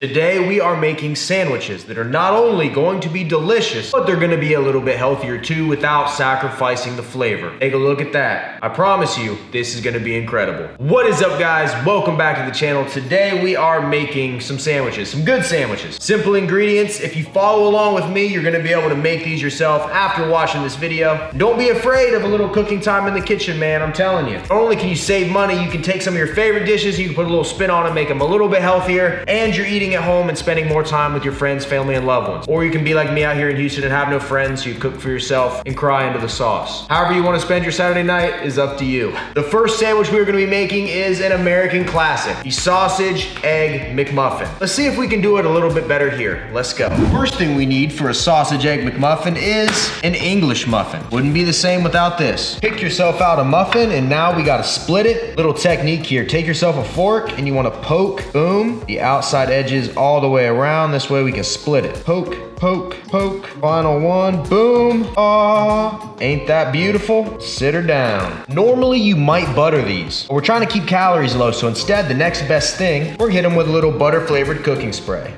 Today we are making sandwiches that are not only going to be delicious, but they're going to be a little bit healthier too without sacrificing the flavor. Take a look at that. I promise you, this is going to be incredible. What is up, guys? Welcome back to the channel. Today we are making some sandwiches, some good sandwiches. Simple ingredients. If you follow along with me, you're going to be able to make these yourself after watching this video. Don't be afraid of a little cooking time in the kitchen, man. I'm telling you. Not only can you save money, you can take some of your favorite dishes, you can put a little spin on them, make them a little bit healthier, and you're eating at home and spending more time with your friends, family, and loved ones. Or you can be like me out here in Houston and have no friends, so you cook for yourself and cry into the sauce. However you want to spend your Saturday night is up to you. The first sandwich we're going to be making is an American classic, the sausage egg McMuffin. Let's see if we can do it a little bit better here. Let's go. The first thing we need for a sausage egg McMuffin is an English muffin. Wouldn't be the same without this. Pick yourself out a muffin, and now we got to split it. Little technique here. Take yourself a fork and you want to poke, boom, the outside edges all the way around. This way we can split it. Poke, poke, poke. Final one, boom. Aw, ain't that beautiful? Sit her down. Normally you might butter these, but we're trying to keep calories low, so instead the next best thing, we're gonna hit them with a little butter flavored cooking spray.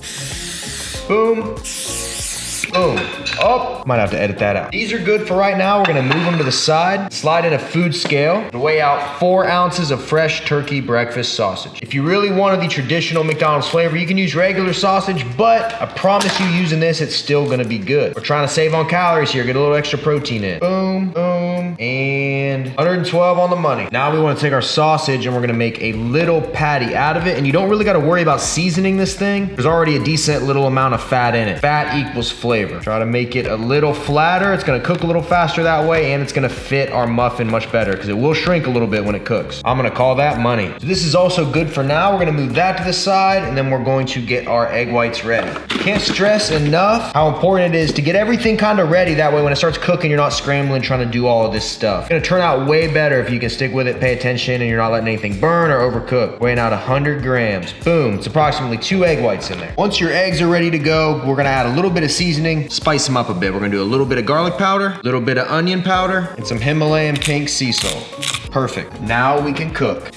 Boom. Boom. Oh, might have to edit that out. These are good for right now. We're gonna move them to the side, slide in a food scale, and weigh out 4 ounces of fresh turkey breakfast sausage. If you really wanted the traditional McDonald's flavor, you can use regular sausage, but I promise you using this, it's still gonna be good. We're trying to save on calories here, get a little extra protein in. Boom, boom, and 112 on the money. Now we wanna take our sausage and we're gonna make a little patty out of it, and you don't really gotta worry about seasoning this thing. There's already a decent little amount of fat in it. Fat equals flavor. Try to make it a little flatter. It's gonna cook a little faster that way, and it's gonna fit our muffin much better because it will shrink a little bit when it cooks. I'm gonna call that money. So this is also good for now. We're gonna move that to the side, and then we're going to get our egg whites ready. Can't stress enough how important it is to get everything kind of ready. That way when it starts cooking, you're not scrambling trying to do all of this stuff. It's gonna turn out way better if you can stick with it, pay attention, and you're not letting anything burn or overcook. Weighing out 100 grams. Boom, it's approximately 2 egg whites in there. Once your eggs are ready to go, we're gonna add a little bit of seasoning, spice them up a bit. We're gonna do a little bit of garlic powder, a little bit of onion powder, and some Himalayan pink sea salt. Perfect. Now we can cook.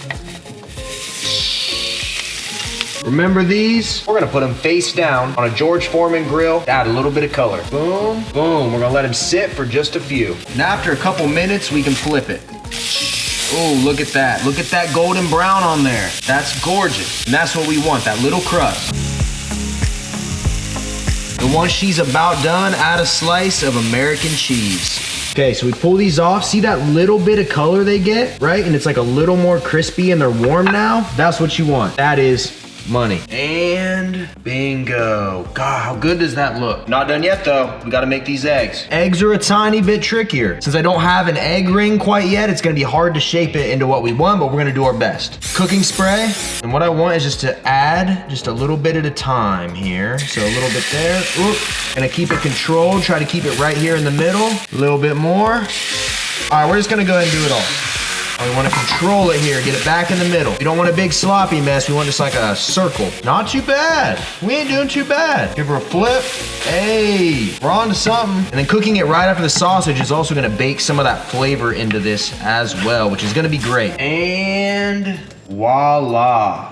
Remember these? We're gonna put them face down on a George Foreman grill to add a little bit of color. Boom, boom. We're gonna let them sit for just a few. And after a couple minutes, we can flip it. Oh, look at that. Look at that golden brown on there. That's gorgeous. And that's what we want, that little crust. And once she's about done, add a slice of American cheese. Okay, so we pull these off. See that little bit of color they get, right? And it's like a little more crispy and they're warm now. That's what you want. That is money. And bingo. God, how good does that look? Not done yet though. We gotta make these eggs. Eggs are a tiny bit trickier. Since I don't have an egg ring quite yet, it's gonna be hard to shape it into what we want, but we're gonna do our best. Cooking spray. And what I want is just to add just a little bit at a time here. So a little bit there. Oop. Gonna keep it controlled. Try to keep it right here in the middle. A little bit more. All right, we're just gonna go ahead and do it all. We want to control it here, get it back in the middle. We don't want a big sloppy mess, we want just like a circle. Not too bad. We ain't doing too bad. Give her a flip. Hey, we're on to something. And then cooking it right after the sausage is also gonna bake some of that flavor into this as well, which is gonna be great. And voila.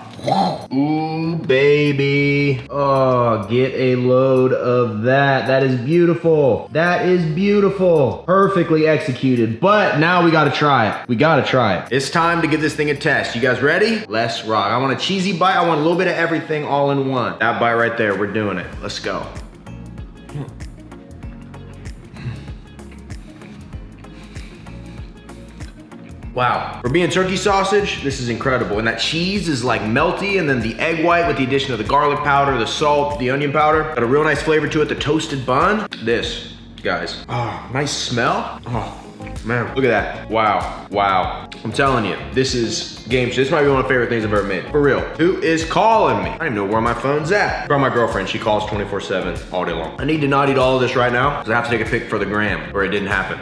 Ooh, baby. Oh, get a load of that. That is beautiful. That is beautiful. Perfectly executed. But now we gotta try it. We gotta try it. It's time to give this thing a test. You guys ready? Let's rock. I want a cheesy bite. I want a little bit of everything all in one. That bite right there, we're doing it. Let's go. Wow, for being turkey sausage, this is incredible. And that cheese is like melty, and then the egg white with the addition of the garlic powder, the salt, the onion powder, got a real nice flavor to it, the toasted bun. This, guys, oh, nice smell. Oh, man, look at that. Wow, wow. I'm telling you, this is game changer. This might be one of my favorite things I've ever made. For real. Who is calling me? I don't even know where my phone's at. From my girlfriend, she calls 24/7 all day long. I need to not eat all of this right now because I have to take a pic for the gram where it didn't happen.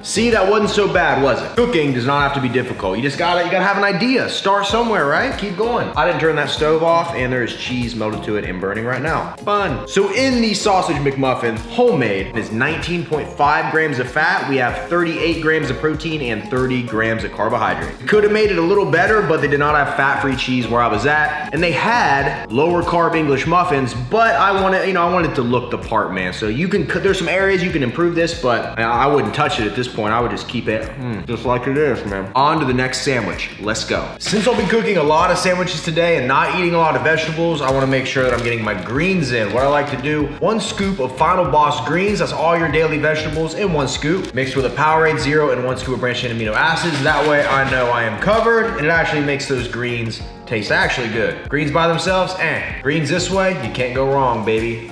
See, that wasn't so bad, was it? Cooking does not have to be difficult. You gotta have an idea. Start somewhere, right? Keep going. I didn't turn that stove off, and there is cheese melted to it and burning right now. Fun. So in the sausage McMuffin, homemade, is 19.5 grams of fat. We have 38 28 grams of protein and 30 grams of carbohydrate. Could have made it a little better, but they did not have fat-free cheese where I was at. And they had lower carb English muffins, but I wanted to look the part, man. So you can, there's some areas you can improve this, but I wouldn't touch it at this point. I would just keep it just like it is, man. On to the next sandwich. Let's go. Since I'll be cooking a lot of sandwiches today and not eating a lot of vegetables, I want to make sure that I'm getting my greens in. What I like to do, 1 scoop of Final Boss greens, that's all your daily vegetables in 1 scoop, mixed with a Powerade Zero and 1 scoop of branched chain amino acids. That way I know I am covered, and it actually makes those greens taste actually good. Greens by themselves, Greens this way, you can't go wrong, baby.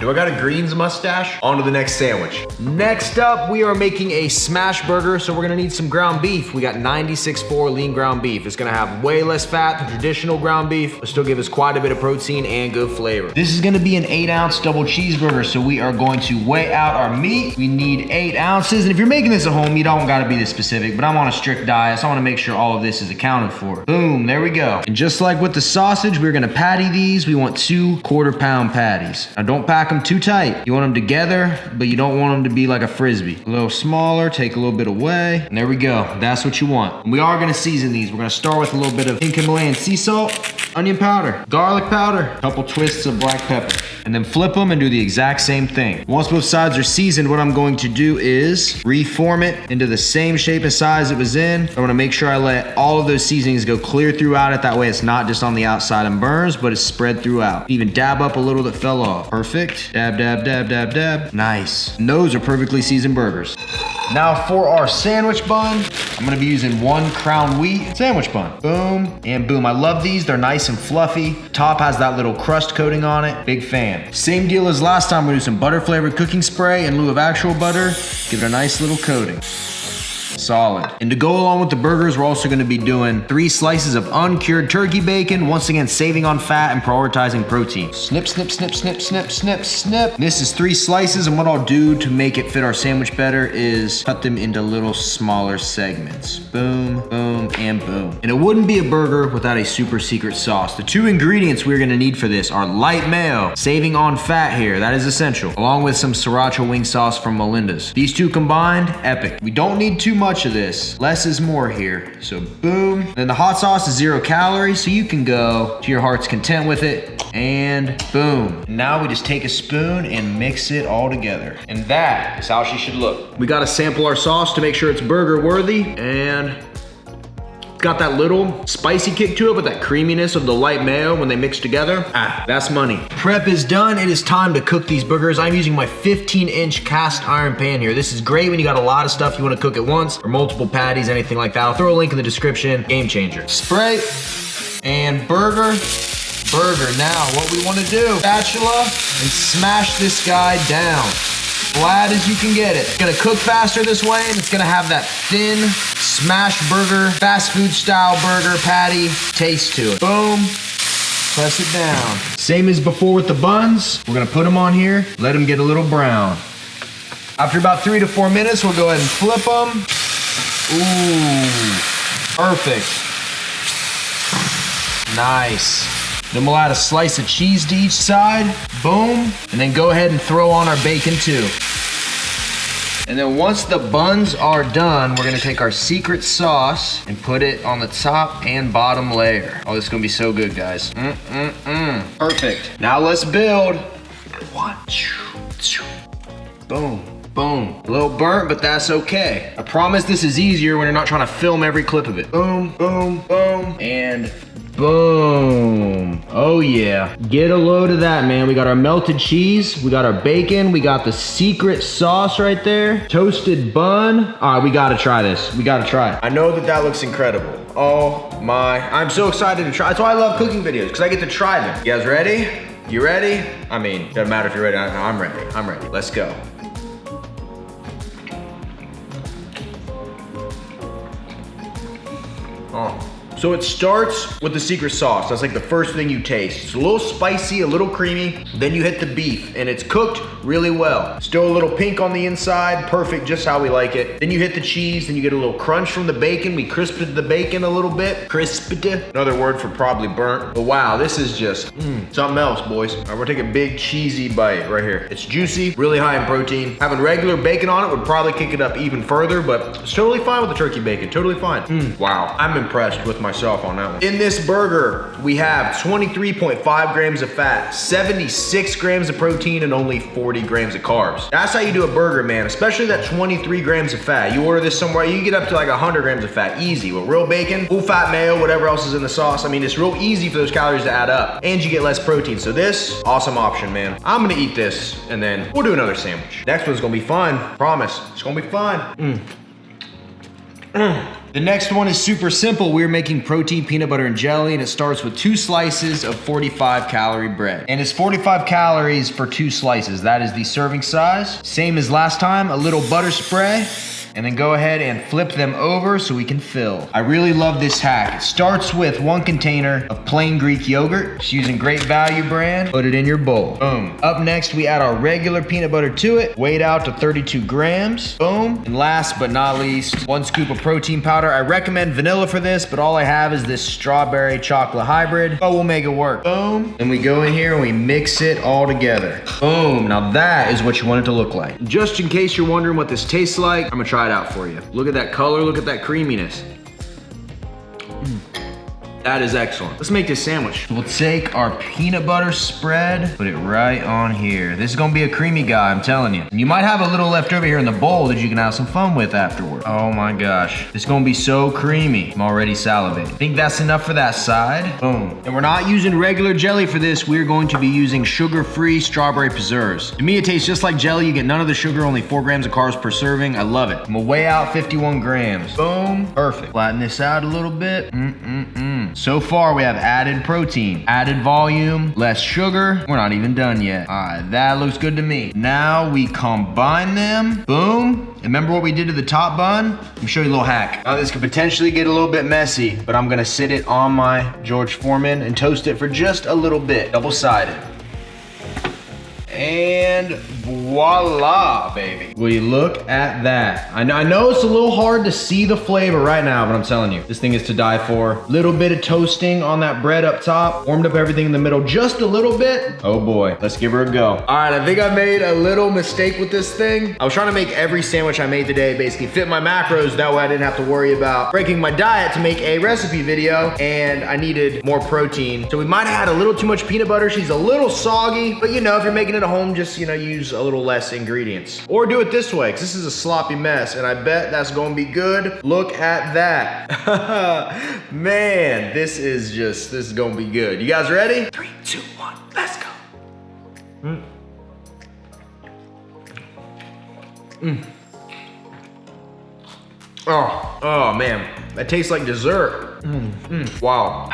Do I got a greens mustache? On to the next sandwich. Next up, we are making a smash burger, so we're gonna need some ground beef. We got 96.4 lean ground beef. It's gonna have way less fat than traditional ground beef, but still give us quite a bit of protein and good flavor. This is gonna be an 8-ounce double cheeseburger, so we are going to weigh out our meat. We need 8 ounces, and if you're making this at home, you don't gotta be this specific, but I'm on a strict diet, so I wanna make sure all of this is accounted for. Boom, there we go. And just like with the sausage, we're gonna patty these. We want 2 quarter-pound patties. Now don't pack them too tight. You want them together, but you don't want them to be like a Frisbee. A little smaller, take a little bit away, and there we go. That's what you want. And we are gonna season these. We're gonna start with a little bit of pink Himalayan sea salt, onion powder, garlic powder, a couple twists of black pepper, and then flip them and do the exact same thing. Once both sides are seasoned, what I'm going to do is reform it into the same shape and size it was in. I wanna make sure I let all of those seasonings go clear throughout it. That way it's not just on the outside and burns, but it's spread throughout. Even dab up a little that fell off. Perfect. Dab, dab, dab, dab, dab. Nice. And those are perfectly seasoned burgers. Now for our sandwich bun, I'm gonna be using 1 Crown Wheat sandwich bun. Boom and boom. I love these. They're nice and fluffy. Top has that little crust coating on it. Big fan. Same deal as last time. We're gonna do some butter flavored cooking spray in lieu of actual butter. Give it a nice little coating. Solid. And to go along with the burgers, we're also gonna be doing 3 slices of uncured turkey bacon. Once again, saving on fat and prioritizing protein. Snip, snip, snip, snip, snip, snip, snip. This is 3 slices, and what I'll do to make it fit our sandwich better is cut them into little smaller segments. Boom, boom, and boom. And it wouldn't be a burger without a super secret sauce. The 2 ingredients we're gonna need for this are light mayo, saving on fat here, that is essential, along with some sriracha wing sauce from Melinda's. These 2 combined, epic. We don't need too much of this. Less is more here. So boom. Then the hot sauce is 0 calories, so you can go to your heart's content with it. And boom. Now we just take a spoon and mix it all together. And that is how she should look. We gotta sample our sauce to make sure it's burger worthy, and got that little spicy kick to it, but that creaminess of the light mayo when they mix together, that's money. Prep is done. It is time to cook these burgers. I'm using my 15-inch cast iron pan here. This is great when you got a lot of stuff you want to cook at once, or multiple patties, anything like that. I'll throw a link in the description. Game changer. Spray and burger. Now what we want to do, spatula, and smash this guy down. Flat as you can get it. It's gonna cook faster this way, and it's gonna have that thin smash burger, fast food style burger patty taste to it. Boom, press it down. Same as before with the buns. We're gonna put them on here, let them get a little brown. After about 3 to 4 minutes, we'll go ahead and flip them. Ooh, perfect. Nice. Then we'll add a slice of cheese to each side. Boom. And then go ahead and throw on our bacon too. And then once the buns are done, we're gonna take our secret sauce and put it on the top and bottom layer. Oh, this is gonna be so good, guys. Perfect. Now let's build. 1, 2, boom. Boom. A little burnt, but that's okay. I promise this is easier when you're not trying to film every clip of it. Boom, boom, boom, and boom. Oh yeah. Get a load of that, man. We got our melted cheese, we got our bacon, we got the secret sauce right there, toasted bun. All right, we gotta try this. We gotta try it. I know that looks incredible. Oh my, I'm so excited to try. That's why I love cooking videos, because I get to try them. You guys ready? You ready? I mean, doesn't matter if you're ready. I'm ready. I'm ready. Let's go. Oh, So it starts with the secret sauce. That's like the first thing you taste. It's a little spicy, a little creamy. Then you hit the beef and it's cooked really well. Still a little pink on the inside, perfect, just how we like it. Then you hit the cheese, then you get a little crunch from the bacon. We crisped the bacon a little bit. Crisped, another word for probably burnt. But wow, this is just something else, boys. All right, we're gonna take a big cheesy bite right here. It's juicy, really high in protein. Having regular bacon on it would probably kick it up even further, but it's totally fine with the turkey bacon, totally fine. Wow, I'm impressed with myself on that one. In this burger, we have 23.5 grams of fat, 76 grams of protein, and only 40 grams of carbs. That's how you do a burger, man, especially that 23 grams of fat. You order this somewhere, you get up to like 100 grams of fat, easy. With real bacon, full fat mayo, whatever else is in the sauce. I mean, it's real easy for those calories to add up, and you get less protein. So this, awesome option, man. I'm gonna eat this, and then we'll do another sandwich. Next one's gonna be fun, promise. It's gonna be fun. The next one is super simple. We're making protein peanut butter and jelly, and it starts with 2 slices of 45 calorie bread. And it's 45 calories for 2 slices. That is the serving size. Same as last time, a little butter spray. And then go ahead and flip them over so we can fill. I really love this hack. It starts with 1 container of plain Greek yogurt. Just using Great Value brand. Put it in your bowl. Boom. Up next, we add our regular peanut butter to it. Weighed out to 32 grams. Boom. And last but not least, 1 scoop of protein powder. I recommend vanilla for this, but all I have is this strawberry chocolate hybrid. But we'll make it work. Boom. And we go in here and we mix it all together. Boom. Now that is what you want it to look like. Just in case you're wondering what this tastes like, I'm gonna try it out for you. Look at that color, look at that creaminess. That is excellent. Let's make this sandwich. We'll take our peanut butter spread, put it right on here. This is gonna be a creamy guy, I'm telling you. And you might have a little left over here in the bowl that you can have some fun with afterward. Oh my gosh. It's gonna be so creamy. I'm already salivating. I think that's enough for that side. Boom. And we're not using regular jelly for this. We're going to be using sugar-free strawberry preserves. To me, it tastes just like jelly. You get none of the sugar, only 4 grams of carbs per serving. I love it. I'm gonna weigh out 51 grams. Boom. Perfect. Flatten this out a little bit. So far, we have added protein, added volume, less sugar. We're not even done yet. All right, that looks good to me. Now we combine them. Boom. And remember what we did to the top bun? Let me show you a little hack. Now this could potentially get a little bit messy, but I'm gonna sit it on my George Foreman and toast it for just a little bit, double-sided. And voila, baby. Will you look at that? I know it's a little hard to see the flavor right now, but I'm telling you, this thing is to die for. Little bit of toasting on that bread up top. Warmed up everything in the middle just a little bit. Oh boy, let's give her a go. All right, I think I made a little mistake with this thing. I was trying to make every sandwich I made today basically fit my macros. That way I didn't have to worry about breaking my diet to make a recipe video, and I needed more protein. So we might have had a little too much peanut butter. She's a little soggy, but you know, if you're making it at home, just, you know, use a little less ingredients. Or do it this way, because this is a sloppy mess, and I bet that's gonna be good. Look at that. Man, this is gonna be good. You guys ready? 3, 2, 1, let's go. Oh man, that tastes like dessert. Wow.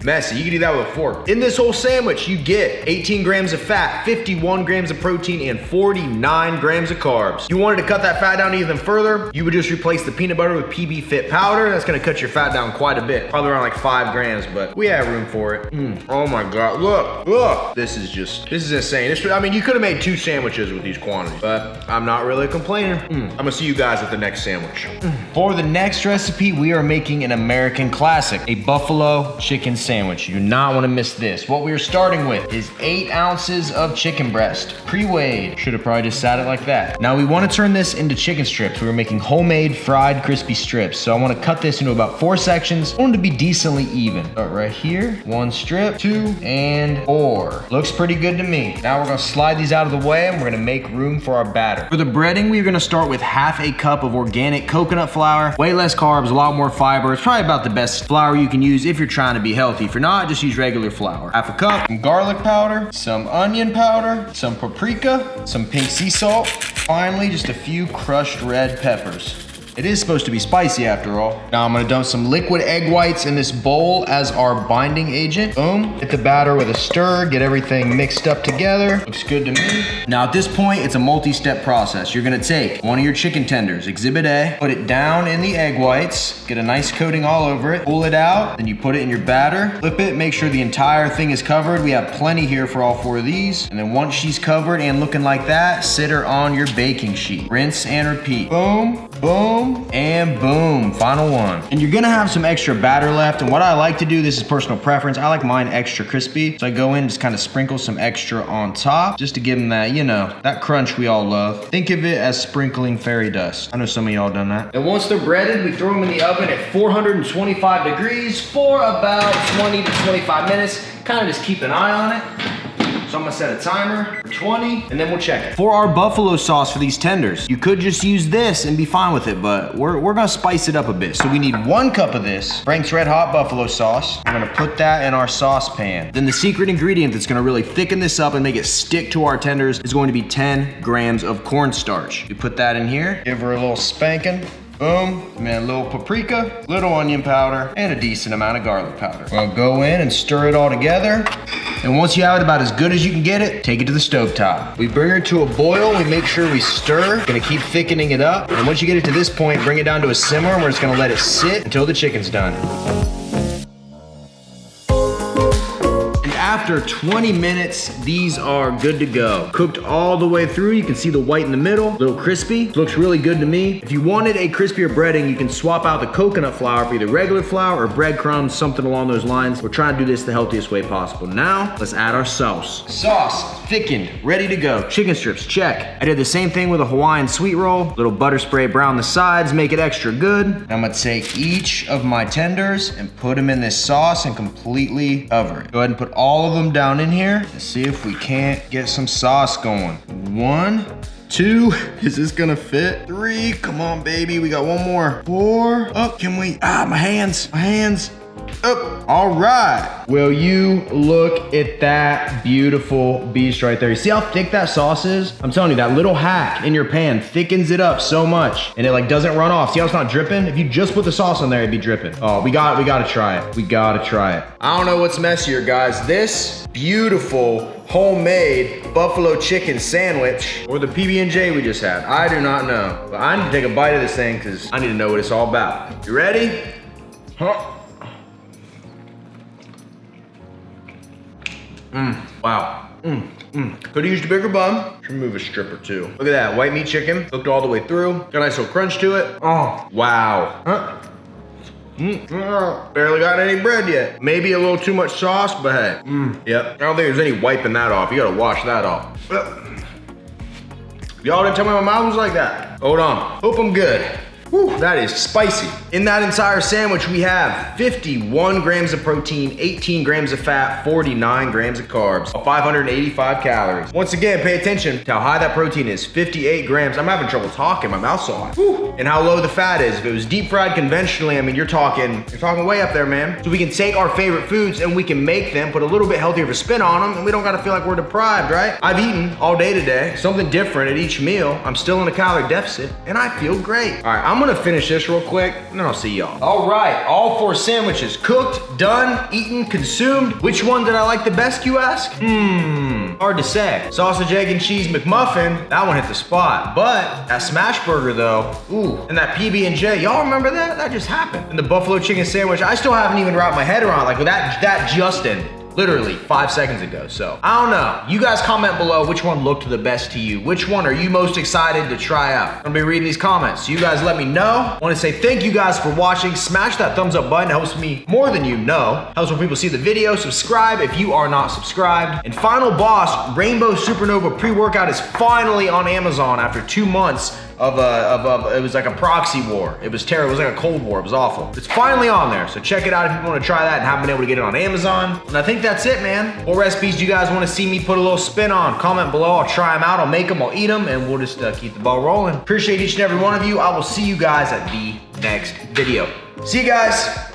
Messy, you can do that with a fork. In this whole sandwich, you get 18 grams of fat, 51 grams of protein, and 49 grams of carbs. You wanted to cut that fat down even further, you would just replace the peanut butter with PB Fit powder. That's gonna cut your fat down quite a bit, probably around like 5 grams, but we have room for it. Oh my God, look. This is insane. I mean, you could have made 2 sandwiches with these quantities, but I'm not really complaining. I'm gonna see you guys at the next sandwich. For the next recipe, we are making an American classic, a buffalo chicken sandwich. You do not want to miss this. What we are starting with is 8 ounces of chicken breast, pre-weighed. Should have probably just sat it like that. Now we want to turn this into chicken strips. We are making homemade fried crispy strips. So I want to cut this into about 4 sections. I want them to be decently even. Start right here. 1 strip, 2, and 4. Looks pretty good to me. Now we're going to slide these out of the way, and we're going to make room for our batter. For the breading, we're going to start with half a cup of organic coconut flour. Way less carbs, a lot more fiber. It's probably about the best flour you can use if you're trying to be healthy. If you're not, just use regular flour. Half a cup, some garlic powder, some onion powder, some paprika, some pink sea salt. Finally, just a few crushed red peppers. It is supposed to be spicy after all. Now I'm gonna dump some liquid egg whites in this bowl as our binding agent. Boom. Hit the batter with a stir, get everything mixed up together. Looks good to me. Now at this point, it's a multi-step process. You're gonna take one of your chicken tenders, Exhibit A, put it down in the egg whites, get a nice coating all over it, pull it out, then you put it in your batter, flip it, make sure the entire thing is covered. We have plenty here for all 4 of these. And then once she's covered and looking like that, sit her on your baking sheet. Rinse and repeat. Boom, boom, and boom. Final one. And you're gonna have some extra batter left. And what I like to do, this is personal preference, I like mine extra crispy. So I go in and just kind of sprinkle some extra on top just to give them that, you know, that crunch we all love. Think of it as sprinkling fairy dust. I know some of y'all done that. And once they're breaded, we throw them in the oven at 425 degrees for about 20 to 25 minutes. Kind of just keep an eye on it. So I'm gonna set a timer for 20 and then we'll check it. For our buffalo sauce for these tenders, you could just use this and be fine with it, but we're gonna spice it up a bit. So we need 1 cup of this Frank's Red Hot buffalo sauce. I'm gonna put that in our saucepan. Then the secret ingredient that's gonna really thicken this up and make it stick to our tenders is going to be 10 grams of cornstarch. You put that in here, give her a little spanking. Boom, and then a little paprika, little onion powder, and a decent amount of garlic powder. We'll go in and stir it all together. And once you have it about as good as you can get it, take it to the stovetop. We bring her to a boil, we make sure we stir, gonna keep thickening it up. And once you get it to this point, bring it down to a simmer, and we're just gonna let it sit until the chicken's done. After 20 minutes, these are good to go. Cooked all the way through. You can see the white in the middle, a little crispy. Looks really good to me. If you wanted a crispier breading, you can swap out the coconut flour for either regular flour or breadcrumbs, something along those lines. We're trying to do this the healthiest way possible. Now, let's add our sauce. Sauce, thickened, ready to go. Chicken strips, check. I did the same thing with a Hawaiian sweet roll. Little butter spray brown the sides, make it extra good. Now I'm gonna take each of my tenders and put them in this sauce and completely cover it. Go ahead and put all of them down in here and see if we can't get some sauce going. 1, 2, is this gonna fit? 3, come on baby, we got 1 more. 4, oh, can we, my hands. Up. All right. Will you look at that beautiful beast right there? You see how thick that sauce is? I'm telling you, that little hack in your pan thickens it up so much and it like doesn't run off. See how it's not dripping? If you just put the sauce on there, it'd be dripping. Oh, we gotta try it. We gotta try it. I don't know what's messier, guys. This beautiful homemade buffalo chicken sandwich or the PB&J we just had. I do not know, but I need to take a bite of this thing because I need to know what it's all about. You ready? Huh. Wow. Could've used a bigger bun. Should move a strip or 2. Look at that, white meat chicken. Cooked all the way through. Got a nice little crunch to it. Oh, wow. Barely got any bread yet. Maybe a little too much sauce, but hey. Yep. I don't think there's any wiping that off. You gotta wash that off. Y'all didn't tell me my mouth was like that. Hold on. Hope I'm good. Whew, that is spicy. In that entire sandwich, we have 51 grams of protein, 18 grams of fat, 49 grams of carbs, 585 calories. Once again, pay attention to how high that protein is, 58 grams. I'm having trouble talking, my mouth's so hot. Whew. And how low the fat is. If it was deep fried conventionally, I mean, you're talking way up there, man. So we can take our favorite foods and we can make them, put a little bit healthier of a spin on them, and we don't gotta feel like we're deprived, right? I've eaten all day today, something different at each meal. I'm still in a calorie deficit, and I feel great. All right, I'm gonna finish this real quick, and then I'll see y'all. All right, all 4 sandwiches cooked, done, eaten, consumed. Which one did I like the best, you ask? Hard to say. Sausage, egg, and cheese McMuffin, that one hit the spot. But that smash burger though, ooh, and that PB&J, y'all remember that? That just happened. And the buffalo chicken sandwich, I still haven't even wrapped my head around, like that just ended. Literally 5 seconds ago. So I don't know. You guys comment below which one looked the best to you. Which one are you most excited to try out? I'm gonna be reading these comments. So you guys let me know. I wanna say thank you guys for watching. Smash that thumbs up button. It helps me more than you know. Helps when people see the video. Subscribe if you are not subscribed. And final boss, Rainbow Supernova pre-workout is finally on Amazon after 2 months of it was like a proxy war. It was terrible, it was like a cold war, it was awful. It's finally on there, so check it out if you wanna try that and haven't been able to get it on Amazon. And I think that's it, man. What recipes do you guys wanna see me put a little spin on? Comment below, I'll try them out, I'll make them, I'll eat them, and we'll just keep the ball rolling. Appreciate each and every one of you. I will see you guys at the next video. See you guys.